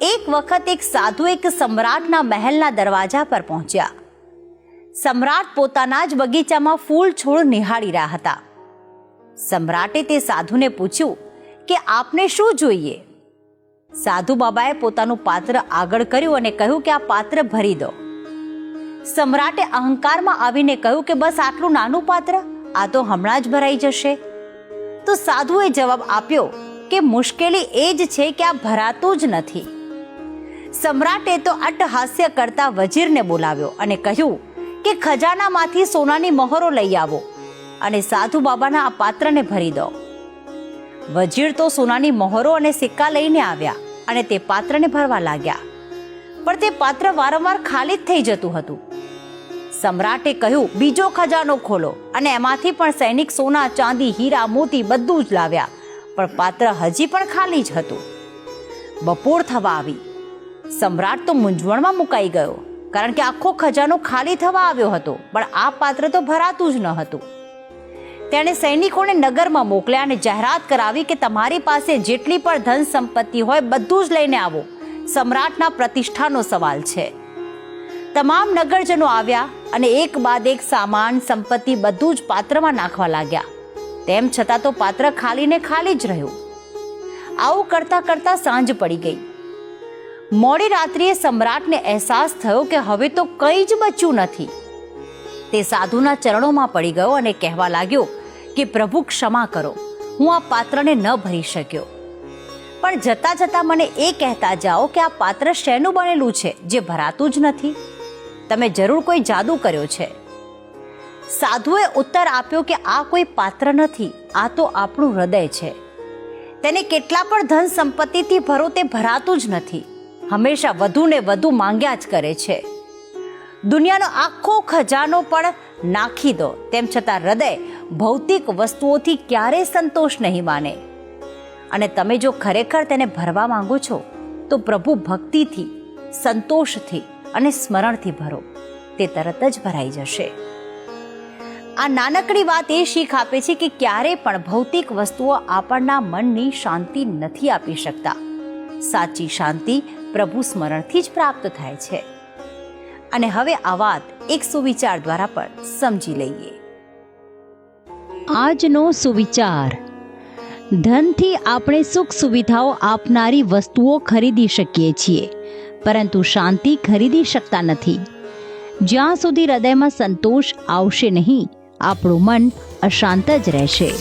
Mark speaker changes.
Speaker 1: એક વખત એક સાધુ એક સમ્રાટના મહેલના દરવાજા પર પહોંચ્યા. સમ્રાટ પોતાના જ બગીચામાં ફૂલ છોડ નિહાળી રહ્યા હતા. સમ્રાટે તે સાધુને પૂછ્યું કે આપને શું જોઈએ? સાધુ બાબાએ પોતાનું પાત્ર આગળ કર્યું અને કહ્યું કે આ પાત્ર ભરી દો. સમ્રાટે અહંકારમાં આવીને કહ્યું કે બસ આટલું નાનું પાત્ર, આ તો હમણાં જ ભરાઈ જશે. તો સાધુએ જવાબ આપ્યો કે મુશ્કેલી એ જ છે કે આ ભરાતું જ નથી. સમ્રાટે તો અટ્ટહાસ્ય કરતા વજીરને બોલાવ્યો અને કહ્યું કે ખજાનામાંથી સોનાની મહોરો લઈ આવો અને સાધુ બાબાના આ પાત્રને ભરી દો. વજીર તો સોનાની મહોરો અને સિક્કા લઈને આવ્યા અને તે પાત્રને ભરવા લાગ્યા, પણ તે પાત્ર વારંવાર ખાલી જ થઈ જતું હતું. સમ્રાટે કહ્યું, બીજો ખજાનો ખોલો, અને એમાંથી પણ સૈનિક સોના, ચાંદી, હીરા, મોતી બધું જ લાવ્યા, પણ પાત્ર હજી પણ ખાલી જ હતું. બપોર થવા આવી. સમ્રાટ તો મૂંઝવણમાં મુકાઈ ગયો, કારણ કે આખો ખજાનો ખાલી થવા આવ્યો હતો, પણ આ પાત્ર તો ભરાતું જ ન હતું. તેણે સૈનિકોને નગરમાં મોકલ્યા અને જાહેરાત કરાવી કે તમારી પાસે જેટલી પણ ધન સંપત્તિ હોય બધું જ લઈને આવો, સમ્રાટના પ્રતિષ્ઠાનો સવાલ છે. તમામ નગરજનો આવ્યા અને એક બાદ એક સામાન, સંપત્તિ બધું જ પાત્રમાં નાખવા લાગ્યા. તેમ છતાં તો પાત્ર ખાલી ને ખાલી જ રહ્યું. આવું કરતા કરતા સાંજ પડી ગઈ. મોડી રાત્રિએ સમ્રાટને અહેસાસ થયો કે હવે તો કંઈ જ બચ્યું નથી. તે સાધુના ચરણોમાં પડી ગયો અને કહેવા લાગ્યો કે પ્રભુ ક્ષમા કરો, હું આ પાત્રને ન ભરી શક્યો. પણ જતા જતા મને એ કહેતા જાઓ કે આ પાત્ર શેનું બનેલું છે જે ભરાતું જ નથી? તમે જરૂર કોઈ જાદુ કર્યો છે. સાધુએ ઉત્તર આપ્યો કે આ કોઈ પાત્ર નથી, આ તો આપણું હૃદય છે. તેને કેટલા પણ ધન સંપત્તિથી ભરો તે ભરાતું જ નથી, હંમેશા વધુ ને વધુ માંગ્યા જ કરે છે. દુનિયાનો આખો ખજાનો પણ નાખી દો, તેમ છતાં હૃદય ભૌતિક વસ્તુઓથી ક્યારેય સંતોષ નહીં માને. અને તમે જો ખરેખર તેને ભરવા માંગો છો તો પ્રભુ ભક્તિથી, સંતોષથી અને સ્મરણથી ભરો, તે તરત જ ભરાઈ જશે. આ નાનકડી વાત એ શીખ આપે છે કે ક્યારેય પણ ભૌતિક વસ્તુઓ આપણના મનની શાંતિ નથી આપી શકતા. સાચી શાંતિ પ્રભુ સ્મરણથી જ પ્રાપ્ત થાય છે. અને હવે આ વાત એક સુવિચાર દ્વારા પણ સમજી લઈએ.
Speaker 2: આજનો સુવિચાર: ધનથી આપણે સુખ સુવિધાઓ આપનારી વસ્તુઓ ખરીદી શકીએ છીએ, પરંતુ શાંતિ ખરીદી શકતા નથી. જ્યાં સુધી હૃદયમાં સંતોષ આવશે નહીં, આપણું મન અશાંત જ રહેશે.